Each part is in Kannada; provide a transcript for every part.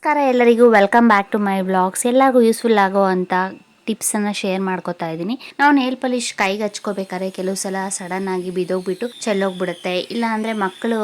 ನಮಸ್ಕಾರ ಎಲ್ಲರಿಗೂ, welcome back to my vlogs. ಎಲ್ಲರಿಗೂ ಯೂಸ್ಫುಲ್ ಆಗೋ ಅಂತ ಟಿಪ್ಸನ್ನು ಶೇರ್ ಮಾಡ್ಕೋತಾ ಇದ್ದೀನಿ. ನಾವು ನೇಲ್ ಪಾಲಿಶ್ ಕೈಗೆ ಹಚ್ಕೋಬೇಕಾದ್ರೆ ಕೆಲವು ಸಲ ಸಡನ್ ಆಗಿ ಬಿದ್ದೋಗ್ಬಿಟ್ಟು ಚೆಲ್ಲೋಗ್ಬಿಡುತ್ತೆ. ಇಲ್ಲ ಅಂದರೆ ಮಕ್ಕಳು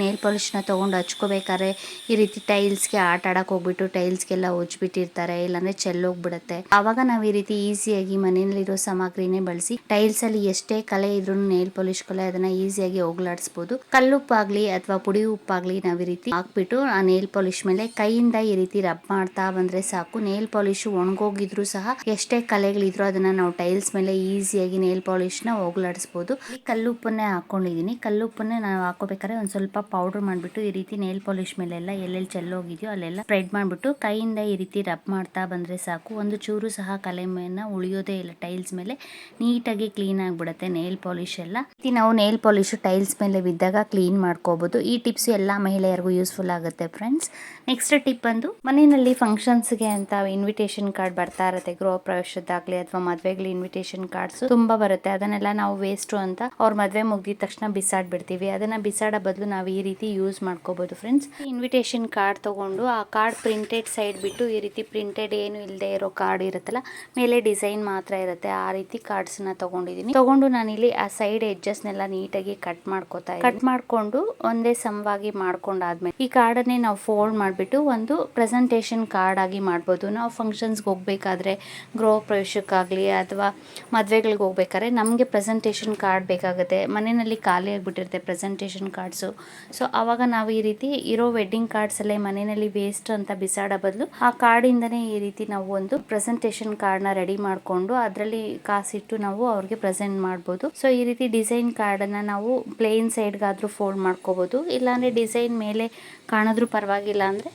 ನೇಲ್ ಪಾಲಿಶ್ನ ತೊಗೊಂಡು ಹಚ್ಕೋಬೇಕಾದ್ರೆ ಈ ರೀತಿ ಟೈಲ್ಸ್ಗೆ ಆಟ ಆಡಕ್ಕೆ ಹೋಗ್ಬಿಟ್ಟು ಟೈಲ್ಸ್ಗೆಲ್ಲ ಉಜ್ಬಿಟ್ಟಿರ್ತಾರೆ, ಇಲ್ಲಾಂದರೆ ಚೆಲ್ಲೋಗ್ಬಿಡುತ್ತೆ. ಆವಾಗ ನಾವು ಈ ರೀತಿ ಈಸಿಯಾಗಿ ಮನೆಯಲ್ಲಿರೋ ಸಾಮಗ್ರಿನೇ ಬಳಸಿ ಟೈಲ್ಸಲ್ಲಿ ಎಷ್ಟೇ ಕಲೆ ಇದ್ರೂ ನೇಲ್ ಪಾಲಿಶ್ ಕಲೆ ಅದನ್ನು ಈಸಿಯಾಗಿ ಹೋಗ್ಲಾಡಿಸ್ಬೋದು. ಕಲ್ಲುಪ್ಪಾಗಲಿ ಅಥವಾ ಪುಡಿ ಉಪ್ಪಾಗಲಿ ನಾವು ಈ ರೀತಿ ಹಾಕ್ಬಿಟ್ಟು ಆ ನೇಲ್ ಪಾಲಿಶ್ ಮೇಲೆ ಕೈಯಿಂದ ಈ ರೀತಿ ರಬ್ ಮಾಡ್ತಾ ಬಂದರೆ ಸಾಕು. ನೇಲ್ ಪಾಲಿಶ್ ಒಣಗೋಗಿದ್ರು ಸಹ ಎಷ್ಟೇ ಕಲೆಗಳಿದ್ರು ಅದನ್ನ ನಾವು ಟೈಲ್ಸ್ ಮೇಲೆ ಈಸಿಯಾಗಿ ನೇಲ್ ಪಾಲಿಶ್ ನ ಹೋಗ್ಲಾಡಿಸಬಹುದು. ಈ ಕಲ್ಲುಪ್ಪನ್ನೇ ಹಾಕೊಂಡಿದೀನಿ. ಕಲ್ಲುಪ್ಪನ್ನೇ ನಾವು ಹಾಕೋಬೇಕಾದ್ರೆ ಒಂದ್ ಸ್ವಲ್ಪ ಪೌಡರ್ ಮಾಡ್ಬಿಟ್ಟು ಈ ರೀತಿ ನೇಲ್ ಪಾಲಿಶ್ ಮೇಲೆ ಎಲ್ಲೆಲ್ಲಿ ಚೆಲ್ಲೋಗಿದೆಯೋ ಅಲ್ಲೆಲ್ಲ ಸ್ಪ್ರೆಡ್ ಮಾಡ್ಬಿಟ್ಟು ಕೈಯಿಂದ ಈ ರೀತಿ ರಬ್ ಮಾಡ್ತಾ ಬಂದ್ರೆ ಸಾಕು. ಒಂದು ಚೂರು ಸಹ ಕಲೆ ಮೇಲೆ ಉಳಿಯೋದೇ ಇಲ್ಲ. ಟೈಲ್ಸ್ ಮೇಲೆ ನೀಟಾಗಿ ಕ್ಲೀನ್ ಆಗಿಬಿಡುತ್ತೆ ನೇಲ್ ಪಾಲಿಶ್ ಎಲ್ಲ. ನಾವು ನೇಲ್ ಪಾಲಿಶ್ ಟೈಲ್ಸ್ ಮೇಲೆ ಬಿದ್ದಾಗ ಕ್ಲೀನ್ ಮಾಡ್ಕೋಬಹುದು. ಈ ಟಿಪ್ಸ್ ಎಲ್ಲಾ ಮಹಿಳೆಯರಿಗೂ ಯೂಸ್ಫುಲ್ ಆಗುತ್ತೆ ಫ್ರೆಂಡ್ಸ್. ನೆಕ್ಸ್ಟ್ ಟಿಪ್ ಬಂದು ಮನೆಯಲ್ಲಿ ಫಂಕ್ಷನ್ಸ್ಗೆ ಅಂತ ಇನ್ವಿಟೇಷನ್ ಕಾರ್ಡ್ ಬರ್ತಾ ಇರುತ್ತೆ. ಗೃಹ ಪ್ರವೇಶದಾಗ್ಲಿ ಅಥವಾ ಮದ್ವೆಗಳ ಇನ್ವಿಟೇಷನ್ ಕಾರ್ಡ್ಸ್ ತುಂಬಾ ಬರುತ್ತೆ. ಅದನ್ನೆಲ್ಲ ನಾವು ವೇಸ್ಟ್ ಅಂತ ಅವ್ರ ಮದ್ವೆ ಮುಗಿದ ತಕ್ಷಣ ಬಿಸಾಡ್ಬಿಡ್ತೀವಿ. ಅದನ್ನ ಬಿಸಾಡೋ ಬದಲು ನಾವು ಈ ರೀತಿ ಯೂಸ್ ಮಾಡ್ಕೋಬಹುದು ಫ್ರೆಂಡ್ಸ್. ಇನ್ವಿಟೇಷನ್ ಕಾರ್ಡ್ ತಗೊಂಡು ಆ ಕಾರ್ಡ್ ಪ್ರಿಂಟೆಡ್ ಸೈಡ್ ಬಿಟ್ಟು ಈ ರೀತಿ ಪ್ರಿಂಟೆಡ್ ಏನು ಇಲ್ಲದೆ ಇರೋ ಕಾರ್ಡ್ ಇರುತ್ತಲ್ಲ, ಮೇಲೆ ಡಿಸೈನ್ ಮಾತ್ರ ಇರುತ್ತೆ, ಆ ರೀತಿ ಕಾರ್ಡ್ಸ್ ನ ತಗೊಂಡು ನಾನಿಲ್ಲಿ ಆ ಸೈಡ್ ಎಡ್ಜಸ್ನೆಲ್ಲ ನೀಟಾಗಿ ಕಟ್ ಮಾಡ್ಕೊಂಡು ಒಂದೇ ಸಮವಾಗಿ ಮಾಡ್ಕೊಂಡಾದ್ಮೇಲೆ ಈ ಕಾರ್ಡನ್ನೇ ನಾವು ಫೋಲ್ಡ್ ಮಾಡಿಬಿಟ್ಟು ಒಂದು ಪ್ರೆಸೆಂಟೇಷನ್ ಕಾರ್ಡ್ ಆಗಿ ಮಾಡ್ಬೋದು. ನಾವು ಫಂಕ್ಷನ್ಸ್ಗೆ ಹೋಗ್ಬೇಕಾದ್ರೆ, ಗೃಹ ಪ್ರವೇಶಕ್ಕಾಗಲಿ ಅಥವಾ ಮದುವೆಗಳಿಗೆ ಹೋಗ್ಬೇಕಾದ್ರೆ ನಮಗೆ ಪ್ರೆಸೆಂಟೇಷನ್ ಕಾರ್ಡ್ ಬೇಕಾಗುತ್ತೆ. ಮನೆಯಲ್ಲಿ ಖಾಲಿ ಆಗಿಬಿಟ್ಟಿರುತ್ತೆ ಪ್ರೆಸೆಂಟೇಷನ್ ಕಾರ್ಡ್ಸು. ಸೊ ಆವಾಗ ನಾವು ಈ ರೀತಿ ಇರೋ ವೆಡ್ಡಿಂಗ್ ಕಾರ್ಡ್ಸ್ ಅಲ್ಲೇ ಮನೆಯಲ್ಲಿ ವೇಸ್ಟ್ ಅಂತ ಬಿಸಾಡೋ ಬದಲು ಆ ಕಾರ್ಡಿಂದನೇ ಈ ರೀತಿ ನಾವು ಒಂದು ಪ್ರೆಸೆಂಟೇಷನ್ ಕಾರ್ಡ್ನ ರೆಡಿ ಮಾಡಿಕೊಂಡು ಅದರಲ್ಲಿ ಕಾಸಿಟ್ಟು ನಾವು ಅವ್ರಿಗೆ ಪ್ರೆಸೆಂಟ್ ಮಾಡ್ಬೋದು. ಸೊ ಈ ರೀತಿ ಡಿಸೈನ್ ಕಾರ್ಡನ್ನು ನಾವು ಪ್ಲೇನ್ ಸೈಡ್ಗಾದರೂ ಫೋಲ್ಡ್ ಮಾಡ್ಕೋಬೋದು. ಇಲ್ಲಾಂದರೆ ಡಿಸೈನ್ ಮೇಲೆ ಕಾಣಿದ್ರೂ ಪರವಾಗಿಲ್ಲ ಅಂದರೆ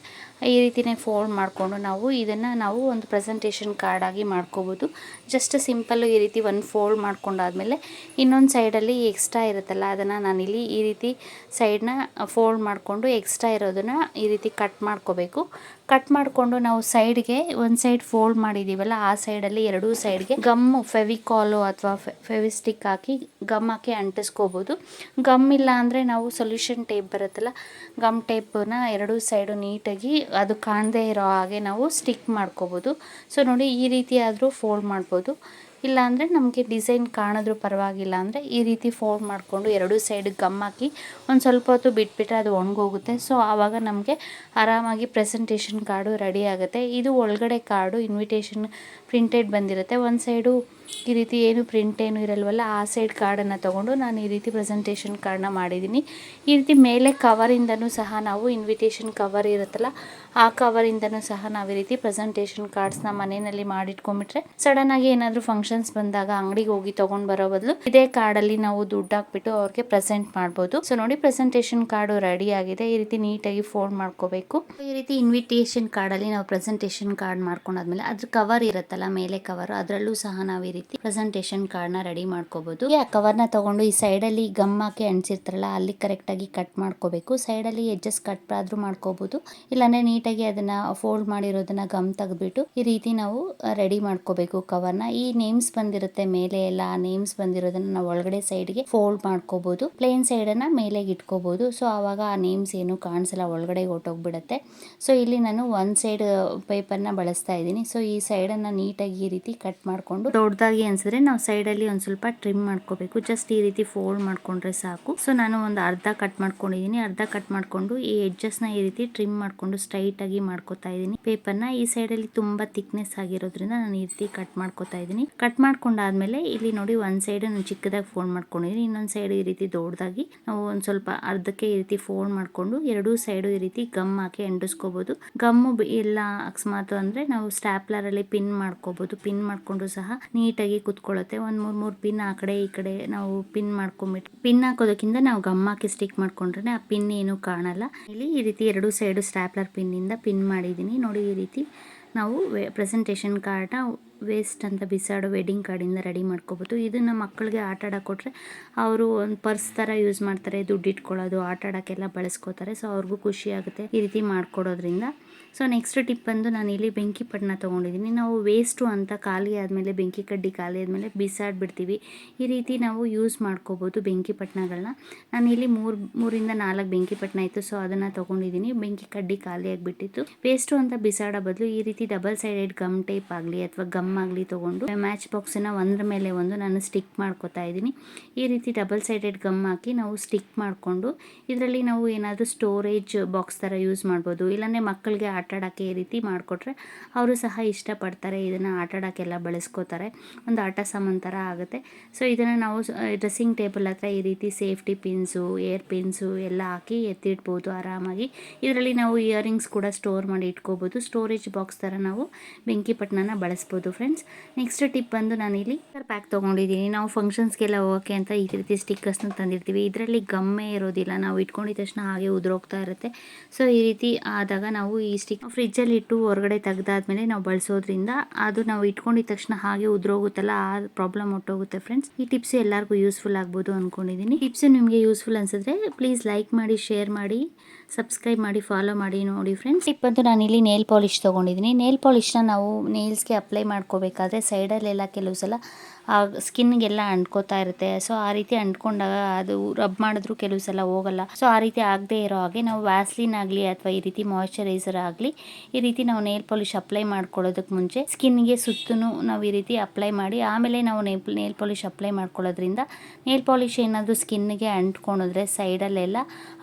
ಈ ರೀತಿನೇ ಫೋಲ್ಡ್ ಮಾಡಿಕೊಂಡು ನಾವು ಒಂದು ಪ್ರೆಸೆಂಟೇಷನ್ ಕಾರ್ಡ್ ಆಗಿ ಮಾಡ್ಕೋಬೋದು. ಜಸ್ಟ್ ಸಿಂಪಲ್ಲು ಈ ರೀತಿ ಒಂದು ಫೋಲ್ಡ್ ಮಾಡ್ಕೊಂಡಾದ್ಮೇಲೆ ಇನ್ನೊಂದು ಸೈಡಲ್ಲಿ ಎಕ್ಸ್ಟ್ರಾ ಇರುತ್ತಲ್ಲ ಅದನ್ನು ನಾನಿಲ್ಲಿ ಈ ರೀತಿ ಸೈಡ್ನ ಫೋಲ್ಡ್ ಮಾಡಿಕೊಂಡು ಎಕ್ಸ್ಟ್ರಾ ಇರೋದನ್ನು ಈ ರೀತಿ ಕಟ್ ಮಾಡ್ಕೋಬೇಕು. ಕಟ್ ಮಾಡಿಕೊಂಡು ನಾವು ಸೈಡ್ಗೆ ಒಂದು ಸೈಡ್ ಫೋಲ್ಡ್ ಮಾಡಿದ್ದೀವಲ್ಲ ಆ ಸೈಡಲ್ಲಿ ಎರಡೂ ಸೈಡ್ಗೆ ಗಮ್ಮು ಫೆವಿಕಾಲು ಅಥವಾ ಫೆವಿಸ್ಟಿಕ್ ಹಾಕಿ ಗಮ್ ಹಾಕಿ ಅಂಟಿಸ್ಕೋಬೋದು. ಗಮ್ ಇಲ್ಲ ಅಂದರೆ ನಾವು ಸೊಲ್ಯೂಷನ್ ಟೇಪ್ ಬರುತ್ತಲ್ಲ, ಗಮ್ ಟೇಪನ್ನ ಎರಡೂ ಸೈಡು ನೀಟಾಗಿ ಅದು ಕಾಣದೇ ಇರೋ ಹಾಗೆ ನಾವು ಸ್ಟಿಕ್ ಮಾಡ್ಕೋಬೋದು. ಸೊ ನೋಡಿ ಈ ರೀತಿ ಆದರೂ ಫೋಲ್ಡ್ ಮಾಡ್ಬೋದು. ಇಲ್ಲ ಅಂದರೆ ನಮಗೆ ಡಿಸೈನ್ ಕಾಣಿದ್ರೂ ಪರವಾಗಿಲ್ಲ ಅಂದರೆ ಈ ರೀತಿ ಫೋಲ್ಡ್ ಮಾಡಿಕೊಂಡು ಎರಡೂ ಸೈಡ್ ಗಮ್ ಹಾಕಿ ಒಂದು ಸ್ವಲ್ಪ ಹೊತ್ತು ಬಿಟ್ಬಿಟ್ರೆ ಅದು ಒಣಗೋಗುತ್ತೆ. ಸೊ ಆವಾಗ ನಮಗೆ ಆರಾಮಾಗಿ ಪ್ರೆಸೆಂಟೇಷನ್ ಕಾರ್ಡು ರೆಡಿ ಆಗುತ್ತೆ. ಇದು ಒಳಗಡೆ ಕಾರ್ಡು ಇನ್ವಿಟೇಷನ್ ಪ್ರಿಂಟೆಡ್ ಬಂದಿರುತ್ತೆ. ಒಂದು ಸೈಡು ಈ ರೀತಿ ಏನು ಪ್ರಿಂಟ್ ಏನು ಇರಲ್ವಲ್ಲ ಆ ಸೈಡ್ ಕಾರ್ಡನ್ನು ತೊಗೊಂಡು ನಾನು ಈ ರೀತಿ ಪ್ರೆಸೆಂಟೇಷನ್ ಕಾರ್ಡನ್ನ ಮಾಡಿದ್ದೀನಿ. ಈ ರೀತಿ ಮೇಲೆ ಕವರಿಂದನೂ ಸಹ ನಾವು ಇನ್ವಿಟೇಷನ್ ಕವರ್ ಇರುತ್ತಲ್ಲ ಆ ಕವರಿಂದನೂ ಸಹ ನಾವು ಈ ರೀತಿ ಪ್ರೆಸೆಂಟೇಷನ್ ಕಾರ್ಡ್ಸ್ನ ಮನೆಯಲ್ಲಿ ಮಾಡಿಟ್ಕೊಂಡ್ಬಿಟ್ರೆ ಸಡನ್ ಆಗಿ ಏನಾದರೂ ಫಂಕ್ಷನ್ಸ್ ಬಂದಾಗ ಅಂಗಡಿಗೆ ಹೋಗಿ ತೊಗೊಂಡು ಬರೋ ಬದಲು ಇದೇ ಕಾರ್ಡಲ್ಲಿ ನಾವು ದುಡ್ಡು ಹಾಕ್ಬಿಟ್ಟು ಅವ್ರಿಗೆ ಪ್ರೆಸೆಂಟ್ ಮಾಡ್ಬೋದು. ಸೊ ನೋಡಿ ಪ್ರೆಸೆಂಟೇಷನ್ ಕಾರ್ಡು ರೆಡಿ ಆಗಿದೆ. ಈ ರೀತಿ ನೀಟಾಗಿ ಫೋಲ್ಡ್ ಮಾಡ್ಕೋಬೇಕು. ಈ ರೀತಿ ಇನ್ವಿಟೇಷನ್ ಕಾರ್ಡಲ್ಲಿ ನಾವು ಪ್ರೆಸೆಂಟೇಷನ್ ಕಾರ್ಡ್ ಮಾಡ್ಕೊಂಡಾದ್ಮೇಲೆ ಅದ್ರ ಕವರ್ ಇರುತ್ತಲ್ಲ ಮೇಲೆ ಕವರ್, ಅದರಲ್ಲೂ ಸಹ ನಾವು ಈ ರೀತಿ ಪ್ರೆಸೆಂಟೇಷನ್ ಕಾರ್ಡ್ನ ರೆಡಿ ಮಾಡ್ಕೋಬಹುದು. ಆ ಕವರ್ನ ತಗೊಂಡು ಈ ಸೈಡಲ್ಲಿ ಗಮ್ ಹಾಕಿ ಅಂಟಿಸಿರ್ತಾರಲ್ಲ ಅಲ್ಲಿ ಕರೆಕ್ಟಾಗಿ ಕಟ್ ಮಾಡ್ಕೋಬೇಕು. ಸೈಡಲ್ಲಿ ಎಡ್ಜಸ್ ಕಟ್ ಆದ್ರೂ ಮಾಡ್ಕೋಬಹುದು. ಇಲ್ಲಾಂದ್ರೆ ನೀಟಾಗಿ ಅದನ್ನ ಫೋಲ್ಡ್ ಮಾಡಿರೋದನ್ನ ಗಮ್ ತೆಗೆದ್ಬಿಟ್ಟು ಈ ರೀತಿ ನಾವು ರೆಡಿ ಮಾಡ್ಕೋಬೇಕು ಕವರ್ನ. ಈ ನೇಮ್ಸ್ ಬಂದಿರುತ್ತೆ ಮೇಲೆ ಎಲ್ಲ, ಆ ನೇಮ್ಸ್ ಬಂದಿರೋದನ್ನ ನಾವು ಒಳಗಡೆ ಸೈಡ್ಗೆ ಫೋಲ್ಡ್ ಮಾಡ್ಕೋಬಹುದು. ಪ್ಲೇನ್ ಸೈಡನ್ನ ಮೇಲೆಗೆ ಇಟ್ಕೋಬಹುದು. ಸೊ ಆವಾಗ ಆ ನೇಮ್ಸ್ ಏನು ಕಾಣಿಸಲ್ಲ, ಒಳಗಡೆ ಹೊಟ್ಟೋಗ್ಬಿಡುತ್ತೆ. ಸೊ ಇಲ್ಲಿ ನಾನು ಒಂದು ಸೈಡ್ ಪೇಪರ್ನ ಬಳಸ್ತಾ ಇದ್ದೀನಿ. ಸೊ ಈ ಸೈಡನ್ನು ನೀಟಾಗಿ ಈ ರೀತಿ ಕಟ್ ಮಾಡಿಕೊಂಡು ದೊಡ್ಡದಾಗಿ ಅನ್ಸಿದ್ರೆ ನಾವು ಸೈಡಲ್ಲಿ ಒಂದು ಸ್ವಲ್ಪ ಟ್ರಿಮ್ ಮಾಡ್ಕೋಬೇಕು. ಜಸ್ಟ್ ಈ ರೀತಿ ಫೋಲ್ಡ್ ಮಾಡ್ಕೊಂಡ್ರೆ ಸಾಕು. ಸೊ ನಾನು ಒಂದು ಅರ್ಧ ಕಟ್ ಮಾಡ್ಕೊಂಡಿದ್ದೀನಿ. ಅರ್ಧ ಕಟ್ ಮಾಡ್ಕೊಂಡು ಈ ಎಡ್ಜಸ್ನ ಈ ರೀತಿ ಟ್ರಿಮ್ ಮಾಡ್ಕೊಂಡು ಸ್ಟ್ರೈಟ್ ಆಗಿ ಮಾಡ್ಕೋತಾ ಇದ್ದೀನಿ ಪೇಪರ್ನ. ಈ ಸೈಡಲ್ಲಿ ತುಂಬಾ ಥಿಕ್ನೆಸ್ ಆಗಿರೋದ್ರಿಂದ ನಾನು ಈ ರೀತಿ ಕಟ್ ಮಾಡ್ಕೋತಾ ಇದ್ದೀನಿ. ಕಟ್ ಮಾಡ್ಕೊಂಡಾದ್ಮೇಲೆ ಇಲ್ಲಿ ನೋಡಿ ಒಂದು ಸೈಡ್ ನಾನು ಚಿಕ್ಕದಾಗಿ ಫೋಲ್ಡ್ ಮಾಡ್ಕೊಂಡಿದ್ದೀನಿ, ಇನ್ನೊಂದು ಸೈಡ್ ಈ ರೀತಿ ದೊಡ್ಡದಾಗಿ ನಾವು ಒಂದು ಸ್ವಲ್ಪ ಅರ್ಧಕ್ಕೆ ಈ ರೀತಿ ಫೋಲ್ಡ್ ಮಾಡ್ಕೊಂಡು ಎರಡೂ ಸೈಡು ಈ ರೀತಿ ಗಮ್ ಹಾಕಿ ಅಂಟಿಸ್ಕೋಬಹುದು. ಗಮ್ಮು ಎಲ್ಲ ಅಕಸ್ಮಾತ್ ಅಂದ್ರೆ ನಾವು ಸ್ಟ್ಯಾಪ್ಲರ್ ಅಲ್ಲಿ ಪಿನ್ ಮಾಡ್ಕೋಬಹುದು. ಪಿನ್ ಮಾಡ್ಕೊಂಡು ಸಹ ನೀಟಾಗಿ ಕುತ್ಕೊಳ್ಳುತ್ತೆ. ಒಂದು ಮೂರ್ ಪಿನ್ ಆ ಕಡೆ ಈ ಕಡೆ ನಾವು ಪಿನ್ ಮಾಡ್ಕೊಂಡ್ಬಿಟ್ಟು, ಪಿನ್ ಹಾಕೋದಕ್ಕಿಂತ ನಾವು ಗಮ್ ಹಾಕಿ ಸ್ಟಿಕ್ ಮಾಡ್ಕೊಂಡ್ರೆ ಆ ಪಿನ್ ಏನು ಕಾಣಲ್ಲ. ಇಲ್ಲಿ ಈ ರೀತಿ ಎರಡೂ ಸೈಡು ಸ್ಟ್ಯಾಪ್ಲರ್ ಪಿನ್ ಇಂದ ಪಿನ್ ಮಾಡಿದ್ದೀನಿ ನೋಡಿ. ಈ ರೀತಿ ನಾವು ಪ್ರೆಸೆಂಟೇಷನ್ ಕಾರ್ಡ್ನ ವೇಸ್ಟ್ ಅಂತ ಬಿಸಾಡೋ ವೆಡ್ಡಿಂಗ್ ಕಾರ್ಡಿಂದ ರೆಡಿ ಮಾಡ್ಕೋಬೋದು. ಇದನ್ನು ಮಕ್ಕಳಿಗೆ ಆಟ ಆಡೋಕೆ ಕೊಟ್ಟರೆ ಅವರು ಒಂದು ಪರ್ಸ್ ಥರ ಯೂಸ್ ಮಾಡ್ತಾರೆ, ದುಡ್ಡು ಇಟ್ಕೊಳ್ಳೋದು ಆಟ ಆಡೋಕ್ಕೆಲ್ಲ ಬಳಸ್ಕೋತಾರೆ. ಸೊ ಅವ್ರಿಗೂ ಖುಷಿ ಆಗುತ್ತೆ ಈ ರೀತಿ ಮಾಡ್ಕೊಡೋದ್ರಿಂದ. ಸೊ ನೆಕ್ಸ್ಟ್ ಟಿಪ್ ಬಂದು ನಾನು ಇಲ್ಲಿ ಬೆಂಕಿ ಪಟ್ಟಣ ತೊಗೊಂಡಿದ್ದೀನಿ. ನಾವು ವೇಸ್ಟು ಅಂತ ಖಾಲಿ ಆದಮೇಲೆ, ಬೆಂಕಿ ಕಡ್ಡಿ ಖಾಲಿ ಆದಮೇಲೆ ಬಿಸಾಡಿಬಿಡ್ತೀವಿ. ಈ ರೀತಿ ನಾವು ಯೂಸ್ ಮಾಡ್ಕೋಬೋದು ಬೆಂಕಿ ಪಟ್ಟಣಗಳನ್ನ. ನಾನು ಇಲ್ಲಿ ಮೂರಿಂದ 4 ಬೆಂಕಿ ಪಟ್ಟಣ ಇತ್ತು, ಸೊ ಅದನ್ನು ತೊಗೊಂಡಿದ್ದೀನಿ. ಬೆಂಕಿ ಕಡ್ಡಿ ಖಾಲಿ ಆಗಿಬಿಟ್ಟಿತ್ತು. ವೇಸ್ಟು ಅಂತ ಬಿಸಾಡೋ ಬದಲು ಈ ರೀತಿ ಡಬಲ್ ಸೈಡೆಡ್ ಗಮ್ ಟೇಪ್ ಆಗಲಿ ಅಥವಾ ಗಮ್ ಆಗಲಿ ತೊಗೊಂಡು ಮ್ಯಾಚ್ ಬಾಕ್ಸನ್ನು ಒಂದ್ರ ಮೇಲೆ ಒಂದು ನಾನು ಸ್ಟಿಕ್ ಮಾಡ್ಕೊತಾ ಇದ್ದೀನಿ. ಈ ರೀತಿ ಡಬಲ್ ಸೈಡೆಡ್ ಗಮ್ ಹಾಕಿ ನಾವು ಸ್ಟಿಕ್ ಮಾಡಿಕೊಂಡು ಇದರಲ್ಲಿ ನಾವು ಏನಾದರೂ ಸ್ಟೋರೇಜ್ ಬಾಕ್ಸ್ ಥರ ಯೂಸ್ ಮಾಡ್ಬೋದು. ಇಲ್ಲಾಂದರೆ ಮಕ್ಕಳಿಗೆ ಆಟ ಆಡೋಕ್ಕೆ ಈ ರೀತಿ ಮಾಡಿಕೊಟ್ರೆ ಅವರು ಸಹ ಇಷ್ಟಪಡ್ತಾರೆ. ಇದನ್ನು ಆಟ ಆಡೋಕ್ಕೆಲ್ಲ ಬಳಸ್ಕೋತಾರೆ. ಒಂದು ಆಟ ಸಾಮಾನು ಥರ ಆಗುತ್ತೆ. ಸೊ ಇದನ್ನು ನಾವು ಡ್ರೆಸ್ಸಿಂಗ್ ಟೇಬಲ್ ಹತ್ರ ಈ ರೀತಿ ಸೇಫ್ಟಿ ಪಿನ್ಸು, ಏರ್ ಪಿನ್ಸು ಎಲ್ಲ ಹಾಕಿ ಎತ್ತಿಡ್ಬೋದು ಆರಾಮಾಗಿ. ಇದರಲ್ಲಿ ನಾವು ಇಯರಿಂಗ್ಸ್ ಕೂಡ ಸ್ಟೋರ್ ಮಾಡಿ ಇಟ್ಕೋಬೋದು. ಸ್ಟೋರೇಜ್ ಬಾಕ್ಸ್ ಥರ ನಾವು ಬೆಂಕಿ ಪಟ್ಟಣನ ಬಳಸ್ಬೋದು ಫ್ರೆಂಡ್ಸ್. ನೆಕ್ಸ್ಟ್ ಟಿಪ್ ಬಂದು ನಾನಿಲ್ಲಿ ಪ್ಯಾಕ್ ತೊಗೊಂಡಿದ್ದೀನಿ. ನಾವು ಫಂಕ್ಷನ್ಸ್ಗೆಲ್ಲ ಹೋಗೋಕ್ಕೆ ಅಂತ ಈ ರೀತಿ ಸ್ಟಿಕ್ಕರ್ಸ್ನ ತಂದಿರ್ತೀವಿ. ಇದರಲ್ಲಿ ಗಮ್ಮೇ ಇರೋದಿಲ್ಲ, ನಾವು ಇಟ್ಕೊಂಡಿದ ತಕ್ಷಣ ಹಾಗೆ ಉದುರೋಗ್ತಾ ಇರುತ್ತೆ. ಸೊ ಈ ರೀತಿ ಆದಾಗ ನಾವು ಈ ಸ್ಟಿಕ್ ಫ್ರಿಜ್ಜಲ್ಲಿ ಇಟ್ಟು ಹೊರಗಡೆ ತೆಗೆದಾದ್ಮೇಲೆ ನಾವು ಬಳಸೋದ್ರಿಂದ ಅದು ನಾವು ಇಟ್ಕೊಂಡಿದ ತಕ್ಷಣ ಹಾಗೆ ಉದುರೋಗುತ್ತಲ್ಲ, ಆ ಪ್ರಾಬ್ಲಮ್ ಹೊಟ್ಟೋಗುತ್ತೆ ಫ್ರೆಂಡ್ಸ್. ಈ ಟಿಪ್ಸ್ ಎಲ್ಲರಿಗೂ ಯೂಸ್ಫುಲ್ ಆಗ್ಬೋದು ಅಂದ್ಕೊಂಡಿದ್ದೀನಿ. ಟಿಪ್ಸ್ ನಿಮಗೆ ಯೂಸ್ಫುಲ್ ಅನ್ಸಿದ್ರೆ ಪ್ಲೀಸ್ ಲೈಕ್ ಮಾಡಿ, ಶೇರ್ ಮಾಡಿ, ಸಬ್ಸ್ಕ್ರೈಬ್ ಮಾಡಿ, ಫಾಲೋ ಮಾಡಿ ನೋಡಿ ಫ್ರೆಂಡ್ಸ್. ಟಿಪ್ ಅಂತೂ ನಾನಿಲ್ಲಿ ನೇಲ್ ಪಾಲಿಶ್ ತೊಗೊಂಡಿದ್ದೀನಿ. ನೇಲ್ ಪಾಲಿಶ್ನ ನಾವು ನೇಲ್ಸ್ಗೆ ಅಪ್ಲೈ ಮಾಡ್ಕೋಬೇಕಾದ್ರೆ ಸೈಡಲ್ಲೆಲ್ಲ ಕೆಲವು ಸಲ ಆ ಸ್ಕಿನ್ಗೆಲ್ಲ ಅಂಟ್ಕೋತಾ ಇರುತ್ತೆ. ಸೊ ಆ ರೀತಿ ಅಂಟ್ಕೊಂಡಾಗ ಅದು ರಬ್ ಮಾಡಿದ್ರು ಕೆಲವು ಸಲ ಹೋಗಲ್ಲ. ಸೊ ಆ ರೀತಿ ಆಗದೆ ಇರೋ ಹಾಗೆ ನಾವು ವ್ಯಾಸ್ಲಿನ್ ಆಗಲಿ ಅಥವಾ ಈ ರೀತಿ ಮಾಯ್ಶ್ಚರೈಸರ್ ಆಗಲಿ ಈ ರೀತಿ ನಾವು ನೇಲ್ ಪಾಲಿಶ್ ಅಪ್ಲೈ ಮಾಡ್ಕೊಳ್ಳೋದಕ್ಕೆ ಮುಂಚೆ ಸ್ಕಿನ್ಗೆ ಸುತ್ತೂ ನಾವು ಈ ರೀತಿ ಅಪ್ಲೈ ಮಾಡಿ ಆಮೇಲೆ ನಾವು ನೇಲ್ ಪಾಲಿಶ್ ಅಪ್ಲೈ ಮಾಡ್ಕೊಳ್ಳೋದ್ರಿಂದ ನೇಲ್ ಪಾಲಿಶ್ ಏನಾದರೂ ಸ್ಕಿನ್ಗೆ ಅಂಟ್ಕೊಂಡಿದ್ರೆ ಸೈಡಲ್ಲೆಲ್ಲ,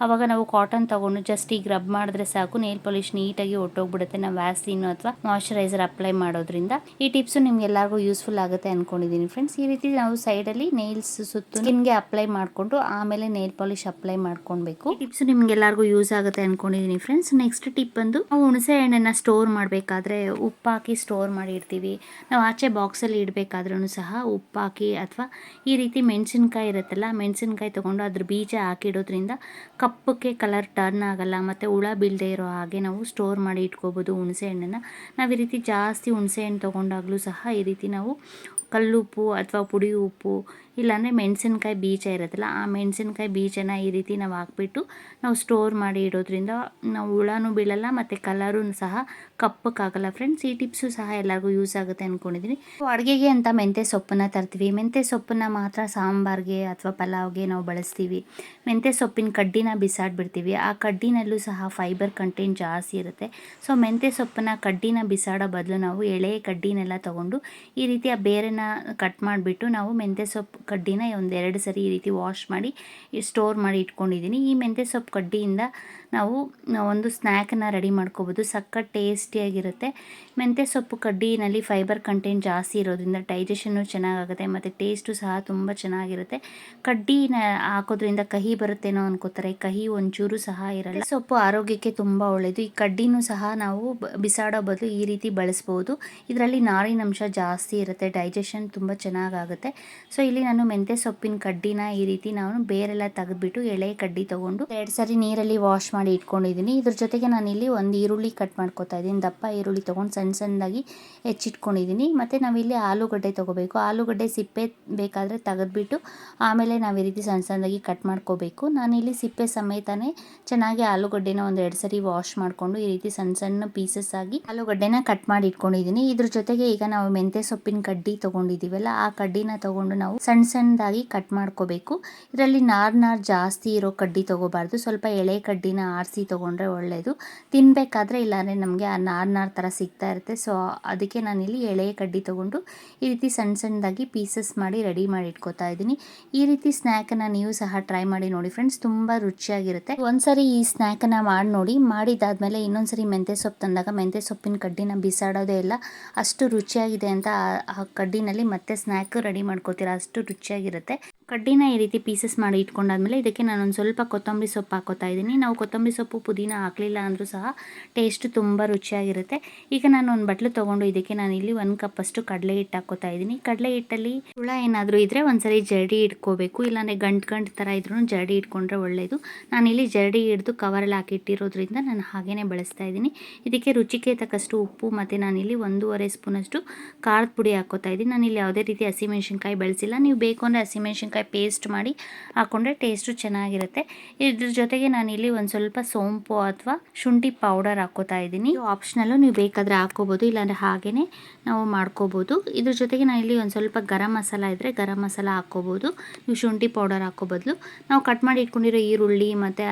ಆವಾಗ ನಾವು ಕಾಟನ್ ತೊಗೊಂಡು ಜಸ್ಟ್ ಈಗ ರಬ್ ಮಾಡಿದ್ರೆ ಸಾಕು, ನೇಲ್ ಪಾಲಿಶ್ ನೀಟಾಗಿ ಹೊಟ್ಟೋಗ್ಬಿಡುತ್ತೆ ನಾವು ವ್ಯಾಸ್ಲಿನ್ ಅಥವಾ ಮಾಯ್ಶ್ಚರೈಸರ್ ಅಪ್ಲೈ ಮಾಡೋದ್ರಿಂದ. ಈ ಟಿಪ್ಸು ನಿಮ್ಗೆಲ್ಲರಿಗೂ ಯೂಸ್ಫುಲ್ ಆಗುತ್ತೆ ಅಂದ್ಕೊಂಡಿದ್ದೀನಿ ಫ್ರೆಂಡ್ಸ್. ಈ ರೀತಿ ನಾವು ಸೈಡಲ್ಲಿ ನೇಲ್ಸ್ ಸುತ್ತು ಸ್ಕಿನ್ಗೆ ಅಪ್ಲೈ ಮಾಡಿಕೊಂಡು ಆಮೇಲೆ ನೇಲ್ ಪಾಲಿಶ್ ಅಪ್ಲೈ ಮಾಡ್ಕೊಳ್ಬೇಕು. ಈ ಟಿಪ್ಸ್ ನಿಮ್ಗೆಲ್ಲರಿಗೂ ಯೂಸ್ ಆಗುತ್ತೆ ಅಂದ್ಕೊಂಡಿದ್ದೀನಿ ಫ್ರೆಂಡ್ಸ್. ನೆಕ್ಸ್ಟ್ ಟಿಪ್ ಬಂದು ನಾವು ಹುಣಸೆ ಹಣ್ಣನ್ನು ಸ್ಟೋರ್ ಮಾಡಬೇಕಾದ್ರೆ ಉಪ್ಪು ಹಾಕಿ ಸ್ಟೋರ್ ಮಾಡಿ ಇಡ್ತೀವಿ. ನಾವು ಆಚೆ ಬಾಕ್ಸಲ್ಲಿ ಇಡಬೇಕಾದ್ರೂ ಸಹ ಉಪ್ಪು ಹಾಕಿ ಅಥವಾ ಈ ರೀತಿ ಮೆಣಸಿನ್ಕಾಯಿ ಇರುತ್ತಲ್ಲ, ಮೆಣಸಿನ್ಕಾಯಿ ತೊಗೊಂಡು ಅದ್ರ ಬೀಜ ಹಾಕಿಡೋದ್ರಿಂದ ಕಪ್ಪಕ್ಕೆ ಕಲರ್ ಟರ್ನ್ ಆಗಲ್ಲ ಮತ್ತು ಹುಳ ಬೀಳದೆ ಇರೋ ಹಾಗೆ ನಾವು ಸ್ಟೋರ್ ಮಾಡಿ ಇಟ್ಕೋಬೋದು ಹುಣಸೆ ಹಣ್ಣನ್ನು. ನಾವು ಈ ರೀತಿ ಜಾಸ್ತಿ ಹುಣಸೆ ಹಣ್ಣು ತೊಗೊಂಡಾಗಲೂ ಸಹ ಈ ರೀತಿ ನಾವು ಕಲ್ಲುಪ್ಪು ಅಥವಾ ಪುಡಿ ಉಪ್ಪು ಇಲ್ಲಾಂದರೆ ಮೆಣಸಿನ್ಕಾಯಿ ಬೀಜ ಇರುತ್ತಲ್ಲ, ಆ ಮೆಣಸಿನ್ಕಾಯಿ ಬೀಜನ ಈ ರೀತಿ ನಾವು ಹಾಕ್ಬಿಟ್ಟು ನಾವು ಸ್ಟೋರ್ ಮಾಡಿ ಇಡೋದ್ರಿಂದ ನಾವು ಹುಳನೂ ಬೀಳಲ್ಲ ಮತ್ತು ಕಲರೂ ಸಹ ಕಪ್ಪಕ್ಕಾಗಲ್ಲ ಫ್ರೆಂಡ್ಸ್. ಈ ಟಿಪ್ಸು ಸಹ ಎಲ್ಲರಿಗೂ ಯೂಸ್ ಆಗುತ್ತೆ ಅಂದ್ಕೊಂಡಿದ್ದೀನಿ. ಅಡುಗೆಗೆ ಅಂತ ಮೆಂತ್ಯ ಸೊಪ್ಪನ್ನು ತರ್ತೀವಿ. ಮೆಂತ್ಯ ಸೊಪ್ಪನ್ನು ಮಾತ್ರ ಸಾಂಬಾರ್ಗೆ ಅಥವಾ ಪಲಾವ್ಗೆ ನಾವು ಬಳಸ್ತೀವಿ. ಮೆಂತ್ಯ ಸೊಪ್ಪಿನ ಕಡ್ಡಿನ ಬಿಸಾಡಿಬಿಡ್ತೀವಿ. ಆ ಕಡ್ಡಿನಲ್ಲೂ ಸಹ ಫೈಬರ್ ಕಂಟೆಂಟ್ ಜಾಸ್ತಿ ಇರುತ್ತೆ. ಸೊ ಮೆಂತ್ಯ ಸೊಪ್ಪನ್ನು ಕಡ್ಡಿನ ಬಿಸಾಡೋ ಬದಲು ನಾವು ಎಳೆ ಕಡ್ಡಿನೆಲ್ಲ ತೊಗೊಂಡು ಈ ರೀತಿ ಆ ಬೇರೆನ ಕಟ್ ಮಾಡಿಬಿಟ್ಟು ನಾವು ಮೆಂತ್ಯ ಸೊಪ್ಪು ಕಡ್ಡಿನ 1-2 ಸರಿ ಈ ರೀತಿ ವಾಶ್ ಮಾಡಿ ಸ್ಟೋರ್ ಮಾಡಿ ಇಟ್ಕೊಂಡಿದ್ದೀನಿ. ಈ ಮೆಂತ್ಯ ಸೊಪ್ಪು ಕಡ್ಡಿಯಿಂದ ನಾವು ಒಂದು ಸ್ನ್ಯಾಕನ್ನು ರೆಡಿ ಮಾಡ್ಕೋಬೋದು. ಸಖತ್ ಟೇಸ್ಟಿಯಾಗಿರುತ್ತೆ. ಮೆಂತ್ಯ ಸೊಪ್ಪು ಕಡ್ಡಿನಲ್ಲಿ ಫೈಬರ್ ಕಂಟೆಂಟ್ ಜಾಸ್ತಿ ಇರೋದ್ರಿಂದ ಡೈಜೆಷನ್ನು ಚೆನ್ನಾಗಾಗುತ್ತೆ ಮತ್ತು ಟೇಸ್ಟು ಸಹ ತುಂಬ ಚೆನ್ನಾಗಿರುತ್ತೆ. ಕಡ್ಡಿನ ಹಾಕೋದ್ರಿಂದ ಕಹಿ ಬರುತ್ತೇನೋ ಅನ್ಕೋತಾರೆ, ಕಹಿ ಒಂಚೂರು ಸಹ ಇರಲ್ಲ. ಸೊಪ್ಪು ಆರೋಗ್ಯಕ್ಕೆ ತುಂಬ ಒಳ್ಳೆಯದು. ಈ ಕಡ್ಡಿನೂ ಸಹ ನಾವು ಬಿಸಾಡೋ ಬದಲು ಈ ರೀತಿ ಬಳಸ್ಬೋದು. ಇದರಲ್ಲಿ ನಾರಿನಂಶ ಜಾಸ್ತಿ ಇರುತ್ತೆ, ಡೈಜೆಷನ್ ತುಂಬ ಚೆನ್ನಾಗಾಗುತ್ತೆ. ಸೊ ಇಲ್ಲಿ ನಾನು ಮೆಂತ್ಯ ಸೊಪ್ಪಿನ ಕಡ್ಡಿನ ಈ ರೀತಿ ನಾನು ಬೇರೆಲ್ಲ ತೆಗೆದ್ಬಿಟ್ಟು ಎಳೆ ಕಡ್ಡಿ ತೊಗೊಂಡು 2 ಸರಿ ನೀರಲ್ಲಿ ವಾಶ್ ಮಾಡಿ ಇಟ್ಕೊಂಡಿದ್ದೀನಿ. ಇದ್ರ ಜೊತೆಗೆ ನಾನಿಲ್ಲಿ ಒಂದು ಈರುಳ್ಳಿ ಕಟ್ ಮಾಡ್ಕೊತಾ ಇದ್ದೀನಿ. ದಪ್ಪ ಈರುಳ್ಳಿ ತೊಗೊಂಡು ಸಣ್ಣದಾಗಿ ಹೆಚ್ಚಿಟ್ಕೊಂಡಿದ್ದೀನಿ. ಮತ್ತು ನಾವಿಲ್ಲಿ ಆಲೂಗಡ್ಡೆ ತೊಗೋಬೇಕು. ಆಲೂಗಡ್ಡೆ ಸಿಪ್ಪೆ ಬೇಕಾದರೆ ತೆಗೆದ್ಬಿಟ್ಟು ಆಮೇಲೆ ನಾವು ಈ ರೀತಿ ಸಣ್ಣದಾಗಿ ಕಟ್ ಮಾಡ್ಕೋಬೇಕು. ನಾನಿಲ್ಲಿ ಸಿಪ್ಪೆ ಸಮೇತನೇ ಚೆನ್ನಾಗಿ ಆಲೂಗಡ್ಡೆನ 1-2 ಸರಿ ವಾಶ್ ಮಾಡಿಕೊಂಡು ಈ ರೀತಿ ಸಣ್ಣ ಪೀಸಸ್ ಆಗಿ ಆಲೂಗಡ್ಡೆನ ಕಟ್ ಮಾಡಿ ಇಟ್ಕೊಂಡಿದ್ದೀನಿ. ಇದ್ರ ಜೊತೆಗೆ ಈಗ ನಾವು ಮೆಂತ್ಯ ಸೊಪ್ಪಿನ ಕಡ್ಡಿ ತೊಗೊಂಡಿದ್ದೀವಲ್ಲ, ಆ ಕಡ್ಡಿನ ತೊಗೊಂಡು ನಾವು ಸಣ್ಣದಾಗಿ ಕಟ್ ಮಾಡ್ಕೋಬೇಕು. ಇದರಲ್ಲಿ ನಾರು ಜಾಸ್ತಿ ಇರೋ ಕಡ್ಡಿ ತೊಗೋಬಾರ್ದು. ಸ್ವಲ್ಪ ಎಳೆ ಕಡ್ಡಿನ ಆರಿಸಿ ತೊಗೊಂಡ್ರೆ ಒಳ್ಳೆಯದು. ತಿನ್ನಬೇಕಾದ್ರೆ ಇಲ್ಲಾಂದರೆ ನಮಗೆ ಆ ನಾರು ಥರ ಸಿಗ್ತಾ ಇರುತ್ತೆ. ಸೊ ಅದಕ್ಕೆ ನಾನಿಲ್ಲಿ ಎಳೆ ಕಡ್ಡಿ ತೊಗೊಂಡು ಈ ರೀತಿ ಸಣ್ಣದಾಗಿ ಪೀಸಸ್ ಮಾಡಿ ರೆಡಿ ಮಾಡಿ ಇಟ್ಕೋತಾ ಇದ್ದೀನಿ. ಈ ರೀತಿ ಸ್ನ್ಯಾಕನ್ನು ನೀವು ಸಹ ಟ್ರೈ ಮಾಡಿ ನೋಡಿ ಫ್ರೆಂಡ್ಸ್, ತುಂಬ ರುಚಿಯಾಗಿರುತ್ತೆ. ಒಂದ್ಸರಿ ಈ ಸ್ನ್ಯಾಕನ್ನು ಮಾಡಿ ನೋಡಿ, ಮಾಡಿದಾದ್ಮೇಲೆ ಇನ್ನೊಂದ್ಸರಿ ಮೆಂತ್ಯ ಸೊಪ್ಪು ತಂದಾಗ ಮೆಂತ್ಯ ಸೊಪ್ಪಿನ ಕಡ್ಡಿನ ಬಿಸಾಡೋದೇ ಇಲ್ಲ. ಅಷ್ಟು ರುಚಿಯಾಗಿದೆ ಅಂತ ಆ ಕಡ್ಡಿನಲ್ಲಿ ಮತ್ತೆ ಸ್ನ್ಯಾಕ್ ರೆಡಿ ಮಾಡ್ಕೋತೀರಾ, ಅಷ್ಟು ರುಚಿಯಾಗಿರುತ್ತೆ. ಕಡ್ಡಿನ ಈ ರೀತಿ ಪೀಸಸ್ ಮಾಡಿ ಇಟ್ಕೊಂಡಾದ್ಮೇಲೆ ಇದಕ್ಕೆ ನಾನೊಂದು ಸ್ವಲ್ಪ ಕೊತ್ತಂಬರಿ ಸೊಪ್ಪು ಹಾಕೋತಾ ಇದ್ದೀನಿ. ನಾವು ಕೊತ್ತಂಬರಿ ಸೊಪ್ಪು ಪುದೀನ ಹಾಕಲಿಲ್ಲ ಅಂದರೂ ಸಹ ಟೇಸ್ಟ್ ತುಂಬ ರುಚಿಯಾಗಿರುತ್ತೆ. ಈಗ ನಾನು ಒಂದು ಬಟ್ಲು ತೊಗೊಂಡು ಇದಕ್ಕೆ ನಾನಿಲ್ಲಿ 1 ಕಪ್ಪಷ್ಟು ಕಡಲೆ ಹಿಟ್ಟು ಹಾಕೋತಾ ಇದ್ದೀನಿ. ಕಡಲೆ ಹಿಟ್ಟಲ್ಲಿ ಹುಳ ಏನಾದರೂ ಇದ್ದರೆ ಒಂದ್ಸರಿ ಜರಡಿ ಇಟ್ಕೋಬೇಕು, ಇಲ್ಲಾಂದರೆ ಗಂಟು ಥರ ಇದ್ರೂ ಜರಡಿ ಇಟ್ಕೊಂಡ್ರೆ ಒಳ್ಳೆಯದು. ನಾನಿಲ್ಲಿ ಜರಡಿ ಹಿಡಿದು ಕವರಲ್ಲಿ ಹಾಕಿಟ್ಟಿರೋದ್ರಿಂದ ನಾನು ಹಾಗೇ ಬಳಸ್ತಾ ಇದ್ದೀನಿ. ಇದಕ್ಕೆ ರುಚಿಗೆ ತಕ್ಕಷ್ಟು ಉಪ್ಪು ಮತ್ತು ನಾನಿಲ್ಲಿ 1.5 ಸ್ಪೂನಷ್ಟು ಖಾರದ ಪುಡಿ ಹಾಕೋತಾ ಇದ್ದೀನಿ. ನಾನಿಲ್ಲಿ ಯಾವುದೇ ರೀತಿ ಹಸಿಮೆಣ್ಸಿನ್ಕಾಯಿ ಬಳಸಿಲ್ಲ. ನೀವು ಬೇಕು ಅಂದರೆ ಹಸಿಮೆಣ್ಸಿನ್ಕಾಯಿ ಹಸಿಮೆಣಸಿನ್ಕಾಯಿ ಪೇಸ್ಟ್ ಮಾಡಿ ಹಾಕ್ಕೊಂಡ್ರೆ ಟೇಸ್ಟು ಚೆನ್ನಾಗಿರುತ್ತೆ. ಇದ್ರ ಜೊತೆಗೆ ನಾನಿಲ್ಲಿ ಒಂದು ಸ್ವಲ್ಪ ಸೋಂಪು ಅಥವಾ ಶುಂಠಿ ಪೌಡರ್ ಹಾಕ್ಕೋತಾ ಇದ್ದೀನಿ. ಆಪ್ಷನಲ್ಲು, ನೀವು ಬೇಕಾದರೆ ಹಾಕ್ಕೋಬೋದು, ಇಲ್ಲಾಂದರೆ ಹಾಗೇ ನಾವು ಮಾಡ್ಕೋಬೋದು. ಇದ್ರ ಜೊತೆಗೆ ನಾನು ಇಲ್ಲಿ ಒಂದು ಸ್ವಲ್ಪ ಗರಂ ಮಸಾಲ ಇದ್ದರೆ ಗರಂ ಮಸಾಲ ಹಾಕ್ಕೋಬೋದು. ನೀವು ಶುಂಠಿ ಪೌಡರ್ ಹಾಕೋ ಬದಲು ನಾವು ಕಟ್ ಮಾಡಿ ಇಟ್ಕೊಂಡಿರೋ ಈರುಳ್ಳಿ ಮತ್ತು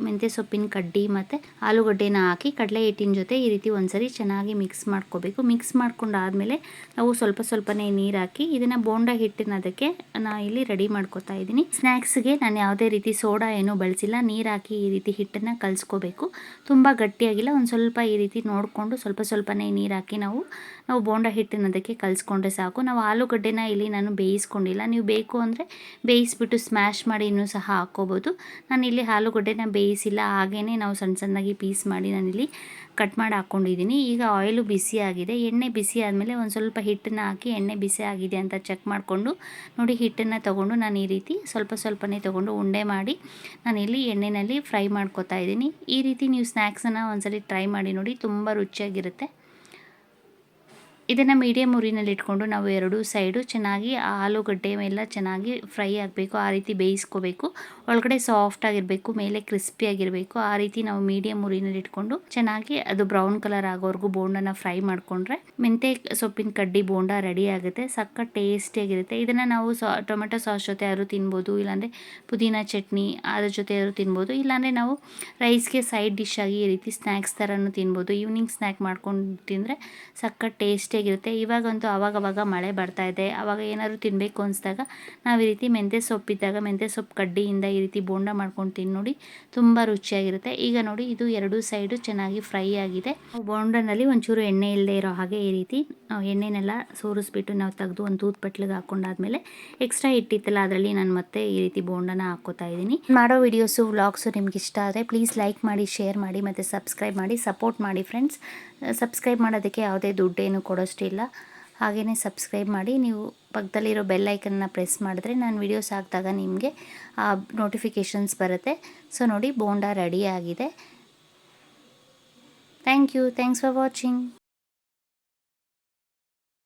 ಮೆಂತ್ಯ ಸೊಪ್ಪಿನ ಕಡ್ಡಿ ಮತ್ತು ಆಲೂಗಡ್ಡೆನ ಹಾಕಿ ಕಡಲೆ ಹಿಟ್ಟಿನ ಜೊತೆ ಈ ರೀತಿ ಒಂದ್ಸರಿ ಚೆನ್ನಾಗಿ ಮಿಕ್ಸ್ ಮಾಡ್ಕೋಬೇಕು. ಮಿಕ್ಸ್ ಮಾಡ್ಕೊಂಡಾದಮೇಲೆ ನಾವು ಸ್ವಲ್ಪನೇ ನೀರು ಹಾಕಿ ಇದನ್ನು ಬೋಂಡ ಹಿಟ್ಟಿನ ಅದಕ್ಕೆ ನಾನು ಇಲ್ಲಿ ರೆಡಿ ಮಾಡ್ಕೋತಾ ಇದ್ದೀನಿ. ಸ್ನ್ಯಾಕ್ಸ್ಗೆ ನಾನು ಯಾವುದೇ ರೀತಿ ಸೋಡಾ ಏನೂ ಬಳಸಿಲ್ಲ. ನೀರು ಹಾಕಿ ಈ ರೀತಿ ಹಿಟ್ಟನ್ನು ಕಲಿಸ್ಕೋಬೇಕು. ತುಂಬ ಗಟ್ಟಿಯಾಗಿಲ್ಲ, ಒಂದು ಸ್ವಲ್ಪ ಈ ರೀತಿ ನೋಡಿಕೊಂಡು ಸ್ವಲ್ಪನೇ ನೀರು ಹಾಕಿ ನಾವು ಬೋಂಡ ಹಿಟ್ಟಿನ ಅದಕ್ಕೆ ಕಲಿಸ್ಕೊಂಡ್ರೆ ಸಾಕು. ನಾವು ಆಲೂಗಡ್ಡೆನ ಇಲ್ಲಿ ನಾನು ಬೇಯಿಸ್ಕೊಂಡಿಲ್ಲ. ನೀವು ಬೇಕು ಅಂದರೆ ಬೇಯಿಸ್ಬಿಟ್ಟು ಸ್ಮ್ಯಾಶ್ ಮಾಡಿ ಇನ್ನೂ ಸಹ ಹಾಕ್ಕೋಬೋದು. ನಾನಿಲ್ಲಿ ಆಲೂಗಡ್ಡೆನ ಬೇಯಿಸಿಲ್ಲ, ಹಾಗೇ ನಾವು ಸಣ್ಣದಾಗಿ ಪೀಸ್ ಮಾಡಿ ನಾನಿಲ್ಲಿ ಕಟ್ ಮಾಡಿ ಹಾಕ್ಕೊಂಡಿದ್ದೀನಿ. ಈಗ ಆಯಿಲು ಬಿಸಿ ಆಗಿದೆ. ಎಣ್ಣೆ ಬಿಸಿ ಆದಮೇಲೆ ಒಂದು ಸ್ವಲ್ಪ ಹಿಟ್ಟನ್ನು ಹಾಕಿ ಎಣ್ಣೆ ಬಿಸಿ ಆಗಿದೆ ಅಂತ ಚೆಕ್ ಮಾಡಿಕೊಂಡು ನೋಡಿ ಹಿಟ್ಟನ್ನು ತೊಗೊಂಡು ನಾನು ಈ ರೀತಿ ಸ್ವಲ್ಪನೇ ತೊಗೊಂಡು ಉಂಡೆ ಮಾಡಿ ನಾನಿಲ್ಲಿ ಎಣ್ಣೆಯಲ್ಲಿ ಫ್ರೈ ಮಾಡ್ಕೊತಾ ಇದ್ದೀನಿ. ಈ ರೀತಿ ನೀವು ಸ್ನ್ಯಾಕ್ಸನ್ನು ಒಂದ್ಸಲಿ ಟ್ರೈ ಮಾಡಿ ನೋಡಿ, ತುಂಬ ರುಚಿಯಾಗಿರುತ್ತೆ. ಇದನ್ನು ಮೀಡಿಯಮ್ ಉರಿನಲ್ಲಿ ಇಟ್ಕೊಂಡು ನಾವು ಎರಡೂ ಸೈಡು ಚೆನ್ನಾಗಿ ಆಲೂಗಡ್ಡೆ ಎಲ್ಲ ಚೆನ್ನಾಗಿ ಫ್ರೈ ಆಗಬೇಕು, ಆ ರೀತಿ ಬೇಯಿಸ್ಕೋಬೇಕು. ಒಳಗಡೆ ಸಾಫ್ಟಾಗಿರಬೇಕು, ಮೇಲೆ ಕ್ರಿಸ್ಪಿಯಾಗಿರಬೇಕು. ಆ ರೀತಿ ನಾವು ಮೀಡಿಯಮ್ ಉರಿನಲ್ಲಿ ಇಟ್ಕೊಂಡು ಚೆನ್ನಾಗಿ ಅದು ಬ್ರೌನ್ ಕಲರ್ ಆಗೋವರೆಗೂ ಬೋಂಡನ ಫ್ರೈ ಮಾಡಿಕೊಂಡ್ರೆ ಮೆಂತ್ಯ ಸೊಪ್ಪಿನ ಕಡ್ಡಿ ಬೋಂಡ ರೆಡಿ ಆಗುತ್ತೆ. ಸಖತ್ ಟೇಸ್ಟಿಯಾಗಿರುತ್ತೆ. ಇದನ್ನು ನಾವು ಟೊಮೆಟೊ ಸಾಸ್ ಜೊತೆ ಯಾರು ತಿನ್ಬೋದು, ಇಲ್ಲಾಂದರೆ ಪುದೀನ ಚಟ್ನಿ ಅದ್ರ ಜೊತೆ ಯಾರು ತಿನ್ಬೋದು, ಇಲ್ಲಾಂದರೆ ನಾವು ರೈಸ್ಗೆ ಸೈಡ್ ಡಿಶ್ ಆಗಿ ಈ ರೀತಿ ಸ್ನ್ಯಾಕ್ಸ್ ಥರನೂ ತಿನ್ಬೋದು. ಈವ್ನಿಂಗ್ ಸ್ನ್ಯಾಕ್ ಮಾಡ್ಕೊಂಡು ತಿಂದರೆ ಸಖತ್ ಟೇಸ್ಟಿಯಾಗಿರುತ್ತೆ. ಇವಾಗಂತೂ ಅವಾಗವಾಗ ಮಳೆ ಬರ್ತಾ ಇದೆ, ಆವಾಗ ಏನಾದರೂ ತಿನ್ನಬೇಕು ಅನಿಸಿದಾಗ ನಾವು ಈ ರೀತಿ ಮೆಂತ್ಯ ಸೊಪ್ಪಿದ್ದಾಗ ಮೆಂತ್ಯ ಸೊಪ್ಪು ಕಡ್ಡಿಯಿಂದ ಈ ರೀತಿ ಬೋಂಡ ಮಾಡ್ಕೊಂಡು ತಿಂದು ನೋಡಿ, ತುಂಬ ರುಚಿಯಾಗಿರುತ್ತೆ. ಈಗ ನೋಡಿ ಇದು ಎರಡೂ ಸೈಡು ಚೆನ್ನಾಗಿ ಫ್ರೈ ಆಗಿದೆ. ಬೋಂಡನಲ್ಲಿ ಒಂಚೂರು ಎಣ್ಣೆ ಇಲ್ಲದೆ ಇರೋ ಹಾಗೆ ಈ ರೀತಿ ಎಣ್ಣೆನೆಲ್ಲ ಸೋರಿಸ್ಬಿಟ್ಟು ನಾವು ತೆಗೆದು ಒಂದು ತೂತ್ ಬಟ್ಲಿಗೆ ಹಾಕೊಂಡಾದ್ಮೇಲೆ ಎಕ್ಸ್ಟ್ರಾ ಇಟ್ಟಿತ್ತಲ್ಲ ಅದರಲ್ಲಿ ನಾನು ಮತ್ತೆ ಈ ರೀತಿ ಬೋಂಡನ ಹಾಕ್ಕೋತಾ ಇದ್ದೀನಿ. ಮಾಡೋ ವಿಡಿಯೋಸು ವ್ಲಾಗ್ಸು ನಿಮ್ಗೆ ಇಷ್ಟ ಆದರೆ ಪ್ಲೀಸ್ ಲೈಕ್ ಮಾಡಿ, ಶೇರ್ ಮಾಡಿ ಮತ್ತು ಸಬ್ಸ್ಕ್ರೈಬ್ ಮಾಡಿ, ಸಪೋರ್ಟ್ ಮಾಡಿ ಫ್ರೆಂಡ್ಸ್. ಸಬ್ಸ್ಕ್ರೈಬ್ ಮಾಡೋದಕ್ಕೆ ಯಾವುದೇ ದುಡ್ಡೇನು ಕೊಡೋಷ್ಟಿಲ್ಲ. ಹಾಗೆಯೇ ಸಬ್ಸ್ಕ್ರೈಬ್ ಮಾಡಿ, ನೀವು ಪಕ್ಕದಲ್ಲಿರೋ ಬೆಲ್ ಐಕನ್ನ ಪ್ರೆಸ್ ಮಾಡಿದ್ರೆ ನಾನು ವಿಡಿಯೋಸ್ ಹಾಕಿದಾಗ ನಿಮಗೆ ನೋಟಿಫಿಕೇಷನ್ಸ್ ಬರುತ್ತೆ. ಸೊ ನೋಡಿ ಬೋಂಡ ರೆಡಿ ಆಗಿದೆ. Thanks for watching.